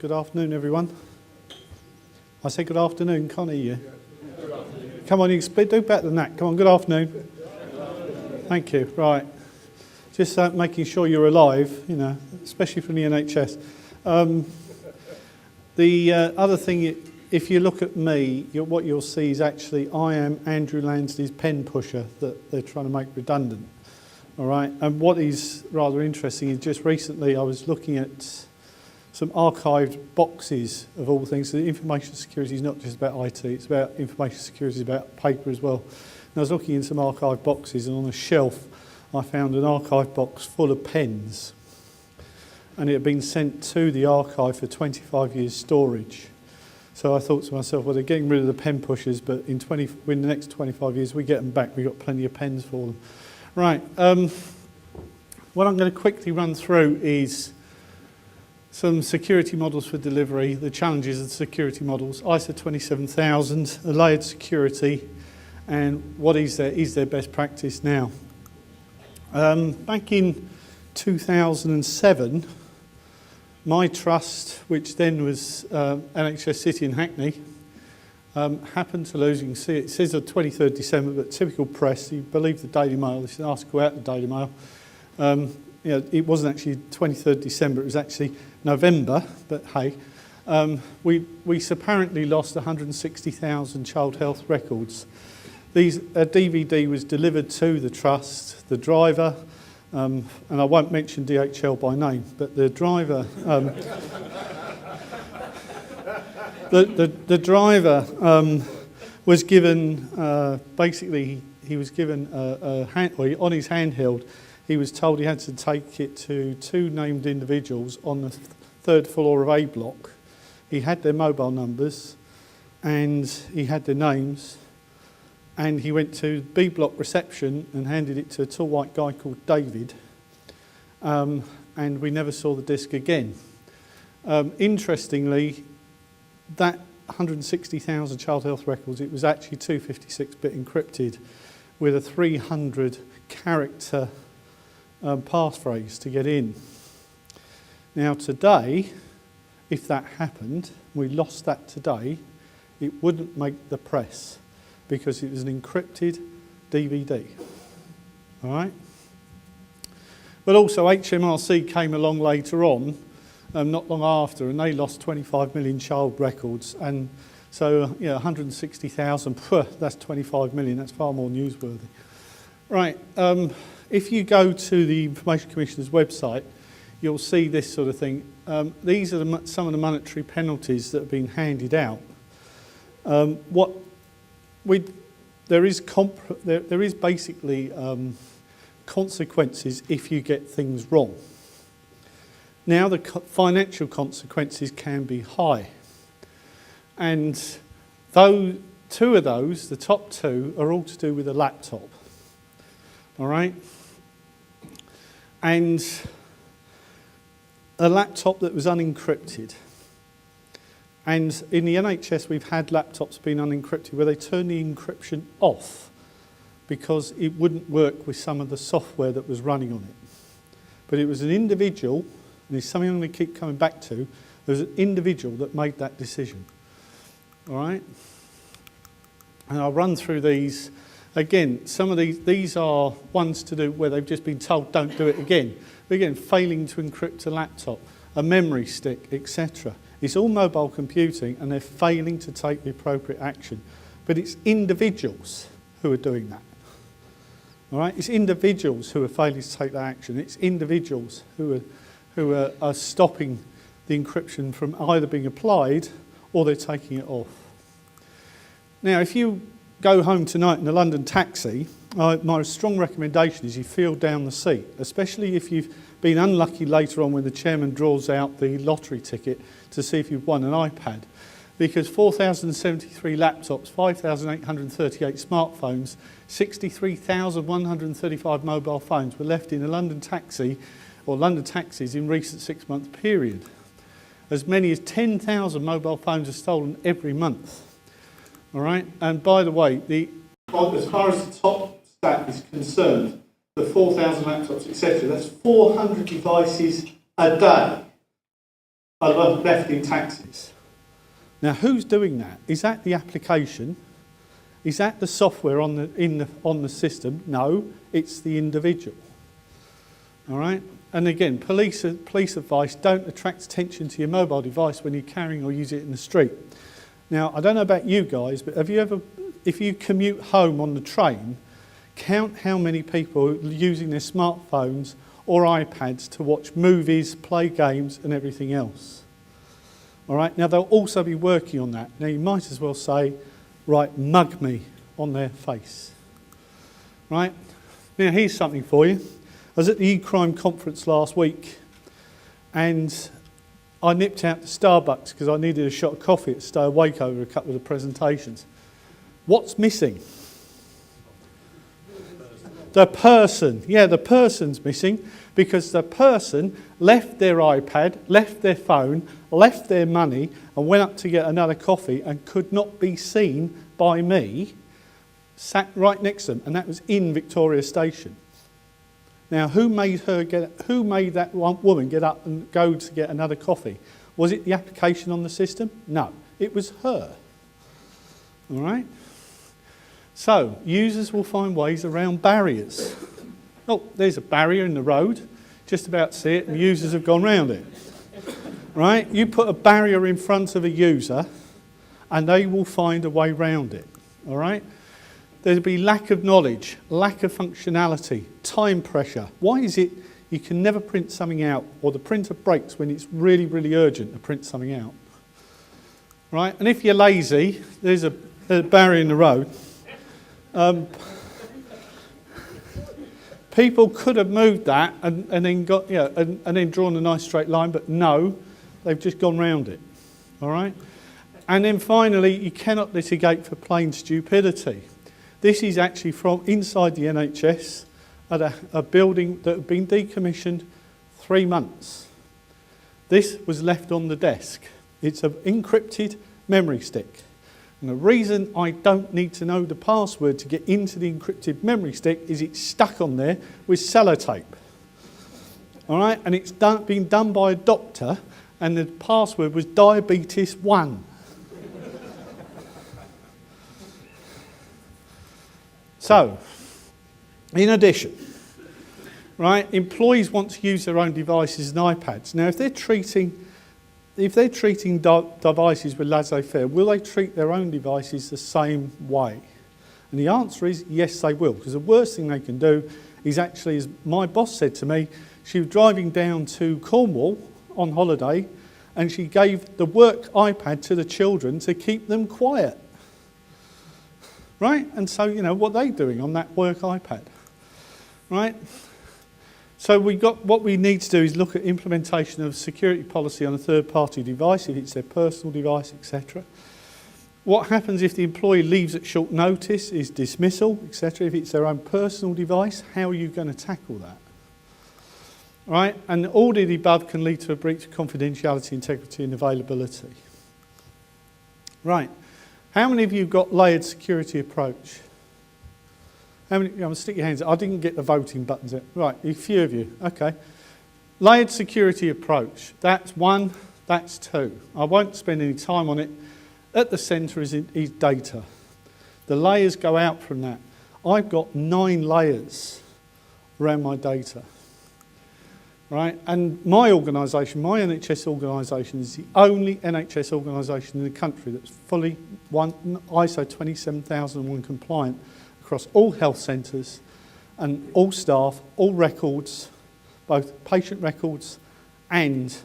Good afternoon, everyone. I say good afternoon, can't hear you. Come on, you can do better than that. Come on, good afternoon. Thank you. Right. Just making sure you're alive, you know, especially from the NHS. The other thing, if you look at me, what you'll see is actually I am Andrew Lansley's pen pusher that they're trying to make redundant. All right. And what is rather interesting is just recently I was looking at some archived boxes of all things. So information security is not just about IT, it's about information security, it's about paper as well. And I was looking in some archived boxes, and on a shelf I found an archive box full of pens. And it had been sent to the archive for 25 years storage. So I thought to myself, well, they're getting rid of the pen pushers, but in the next 25 years we get them back, we've got plenty of pens for them. Right, what I'm going to quickly run through is some security models for delivery, the challenges of security models, ISO 27000, the layered security, and what is their best practice now. Back in 2007, my trust, which then was NHS City in Hackney, happened to lose, you can see it says the 23rd December, but typical press, you believe the Daily Mail, this is an article out of the Daily Mail. You know, it wasn't actually 23rd December, it was actually November, but hey, we apparently lost 160,000 child health records. A DVD was delivered to the trust, the driver, and I won't mention DHL by name, but the driver, the driver was given, basically he was given on his handheld, he was told he had to take it to two named individuals on the third floor of A block. He had their mobile numbers and he had their names, and he went to B block reception and handed it to a tall white guy called David, and we never saw the disc again. Interestingly, that 160,000 child health records, it was actually 256-bit encrypted with a 300 character passphrase to get in. Now today, if that happened, we lost that today, it wouldn't make the press because it was an encrypted DVD. All right? But also HMRC came along later on, not long after, and they lost 25 million child records. And so, yeah, 160,000, that's 25 million, that's far more newsworthy. Right. If you go to the Information Commissioner's website, you'll see this sort of thing. These are some of the monetary penalties that have been handed out. There is basically consequences if you get things wrong. Now the financial consequences can be high, and though two of those, the top two, are all to do with a laptop. All right. And a laptop that was unencrypted. And in the NHS, we've had laptops being unencrypted where they turn the encryption off because it wouldn't work with some of the software that was running on it. But it was an individual, and it's something I'm going to keep coming back to, there was an individual that made that decision. All right? And I'll run through these. Again, some of these are ones to do where they've just been told don't do it again. But again, failing to encrypt a laptop, a memory stick, etc. It's all mobile computing and they're failing to take the appropriate action. But it's individuals who are doing that. All right? It's individuals who are failing to take that action. It's individuals who are stopping the encryption from either being applied or they're taking it off. Now, if you go home tonight in a London taxi, my strong recommendation is you feel down the seat, especially if you've been unlucky later on when the chairman draws out the lottery ticket to see if you've won an iPad. Because 4,073 laptops, 5,838 smartphones, 63,135 mobile phones were left in a London taxi or London taxis in recent 6-month period. As many as 10,000 mobile phones are stolen every month. All right, and by the way, as far as the top stat is concerned, the 4,000 laptops, etc., that's 400 devices a day. of theft in taxis. Now, who's doing that? Is that the application? Is that the software on the system? No, it's the individual. All right? And again, police advice, don't attract attention to your mobile device when you're carrying or use it in the street. Now, I don't know about you guys, but have you ever, if you commute home on the train, count how many people are using their smartphones or iPads to watch movies, play games and everything else. All right, now they'll also be working on that. Now you might as well say, right, mug me on their face. Right, now here's something for you. I was at the e-crime conference last week and I nipped out to Starbucks because I needed a shot of coffee to stay awake over a couple of the presentations. What's missing? The person. Yeah, the person's missing because the person left their iPad, left their phone, left their money and went up to get another coffee and could not be seen by me, sat right next to them, and that was in Victoria Station. Now, who made that one woman get up and go to get another coffee? Was it the application on the system? No, it was her. All right? So, users will find ways around barriers. Oh, there's a barrier in the road. Just about to see it, and users have gone round it. Right? You put a barrier in front of a user, and they will find a way round it. All right? There'll be lack of knowledge, lack of functionality, time pressure. Why is it you can never print something out, or the printer breaks when it's really, really urgent to print something out? Right? And if you're lazy, there's a barrier in the road. People could have moved that and then got, and then drawn a nice straight line, but no, they've just gone round it. All right? And then finally, you cannot litigate for plain stupidity. This is actually from inside the NHS at a building that had been decommissioned 3 months. This was left on the desk. It's an encrypted memory stick. And the reason I don't need to know the password to get into the encrypted memory stick is it's stuck on there with sellotape. All right, and it's been done by a doctor, and the password was diabetes 1. So, in addition, right, employees want to use their own devices and iPads. Now, if they're treating devices with laissez-faire, will they treat their own devices the same way? And the answer is yes, they will, because the worst thing they can do is actually, as my boss said to me, she was driving down to Cornwall on holiday and she gave the work iPad to the children to keep them quiet. Right? And so, what are they doing on that work iPad? Right? So what we need to do is look at implementation of security policy on a third-party device, if it's their personal device, etc. What happens if the employee leaves at short notice, is dismissal, etc. If it's their own personal device, how are you going to tackle that? Right? And all the above can lead to a breach of confidentiality, integrity and availability. Right. How many of you have got layered security approach? How many? Stick your hands up. I didn't get the voting buttons out. Right, a few of you. Okay. Layered security approach. That's one, that's two. I won't spend any time on it. At the centre is data. The layers go out from that. I've got 9 layers around my data. Right? And my organisation, my NHS organisation, is the only NHS organisation in the country that's fully ISO 27001 compliant across all health centres and all staff, all records, both patient records and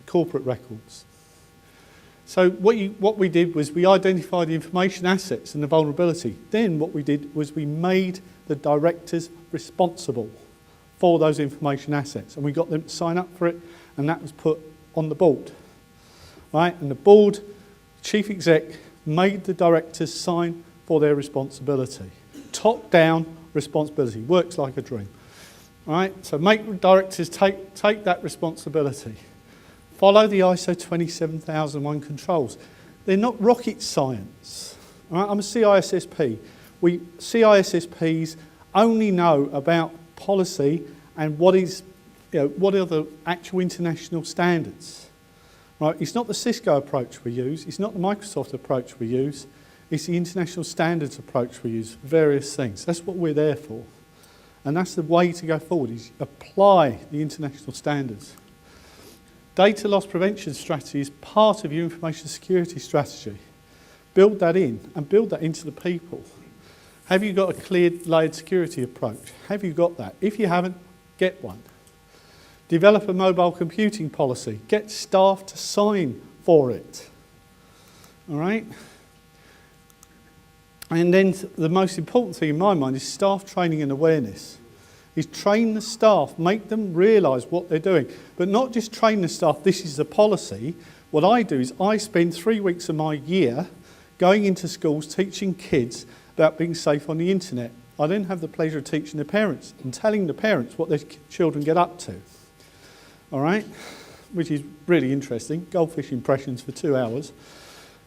corporate records. So what we did was we identified the information assets and the vulnerability. Then what we did was we made the directors responsible for those information assets, and we got them to sign up for it, and that was put on the board. Right? And the board, chief exec, made the directors sign for their responsibility. Top-down responsibility. Works like a dream. Right? So make the directors take that responsibility. Follow the ISO 27001 controls. They're not rocket science. Right? I'm a CISSP. CISSPs only know about policy and what are the actual international standards. Right? It's not the Cisco approach we use, it's not the Microsoft approach we use, it's the international standards approach we use, various things. That's what we're there for. And that's the way to go forward, is apply the international standards. Data loss prevention strategy is part of your information security strategy. Build that in, and build that into the people. Have you got a clear layered security approach? Have you got that? If you haven't, get one. Develop a mobile computing policy. Get staff to sign for it. All right? And then the most important thing in my mind is staff training and awareness. Is train the staff, make them realise what they're doing. But not just train the staff, this is the policy. What I do is I spend 3 weeks of my year going into schools teaching kids about being safe on the internet. I then have the pleasure of teaching the parents and telling the parents what their children get up to. All right? Which is really interesting. Goldfish impressions for 2 hours.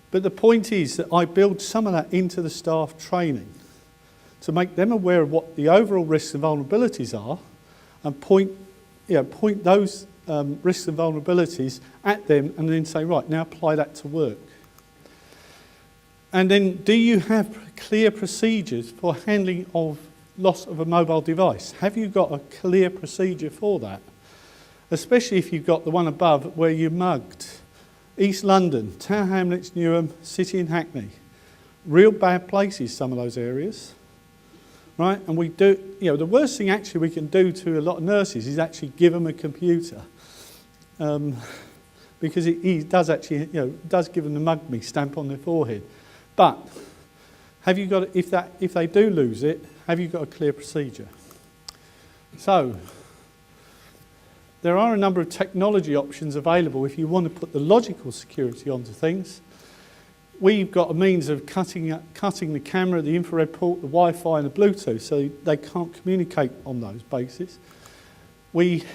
But the point is that I build some of that into the staff training to make them aware of what the overall risks and vulnerabilities are, and point those risks and vulnerabilities at them, and then say, right, now apply that to work. And then, do you have clear procedures for handling of loss of a mobile device? Have you got a clear procedure for that? Especially if you've got the one above where you're mugged. East London, Tower Hamlets, Newham, City and Hackney. Real bad places, some of those areas. Right? And we do, the worst thing actually we can do to a lot of nurses is actually give them a computer. Because it does actually, does give them the mug me stamp on their forehead. But have you got, if they do lose it, have you got a clear procedure? So, there are a number of technology options available if you want to put the logical security onto things. We've got a means of cutting the camera, the infrared port, the Wi-Fi and the Bluetooth, so they can't communicate on those bases. We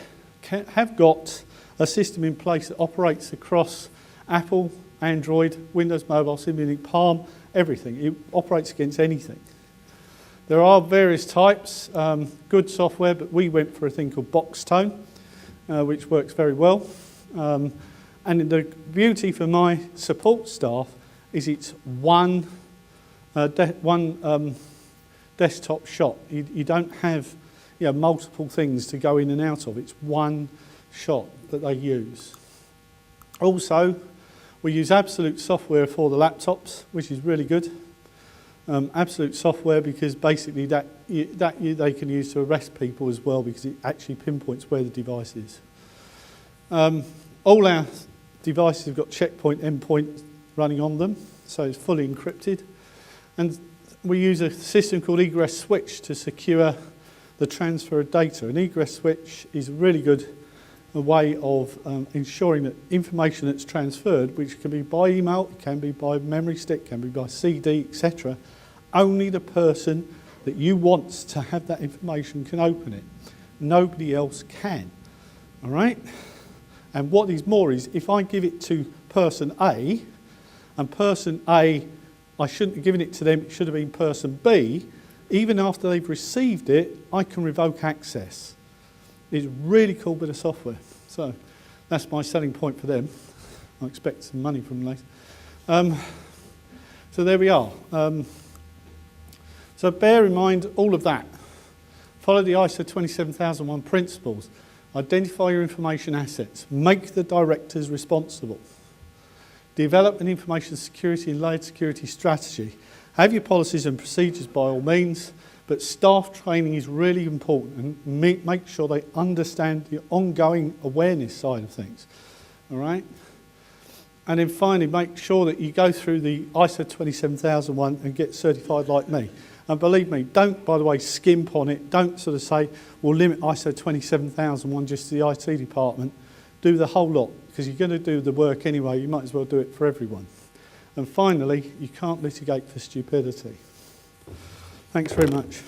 have got a system in place that operates across Apple, Android, Windows Mobile, Symbionic, Palm, everything. It operates against anything. There are various types, good software, but we went for a thing called Boxtone, which works very well. And the beauty for my support staff is it's one desktop shot. You don't have multiple things to go in and out of. It's one shot that they use. Also, we use Absolute software for the laptops, which is really good. Absolute software because basically that they can use to arrest people as well, because it actually pinpoints where the device is. All our devices have got checkpoint endpoint running on them, so it's fully encrypted. And we use a system called egress switch to secure the transfer of data. An egress switch is a really good way of ensuring that information that's transferred, which can be by email, it can be by memory stick, can be by CD, etc., only the person that you want to have that information can open it. Nobody else can. All right? And what is more is, if I give it to person A, and person A, I shouldn't have given it to them, it should have been person B, even after they've received it, I can revoke access. It's a really cool bit of software. So that's my selling point for them. I expect some money from them later. So there we are. So bear in mind all of that. Follow the ISO 27001 principles. Identify your information assets. Make the directors responsible. Develop an information security and layered security strategy. Have your policies and procedures by all means, but staff training is really important, and make sure they understand the ongoing awareness side of things. All right? And then finally, make sure that you go through the ISO 27001 and get certified like me. And believe me, don't, by the way, skimp on it. Don't sort of say, we'll limit ISO 27001 just to the IT department. Do the whole lot, because you're going to do the work anyway. You might as well do it for everyone. And finally, you can't litigate for stupidity. Thanks very much.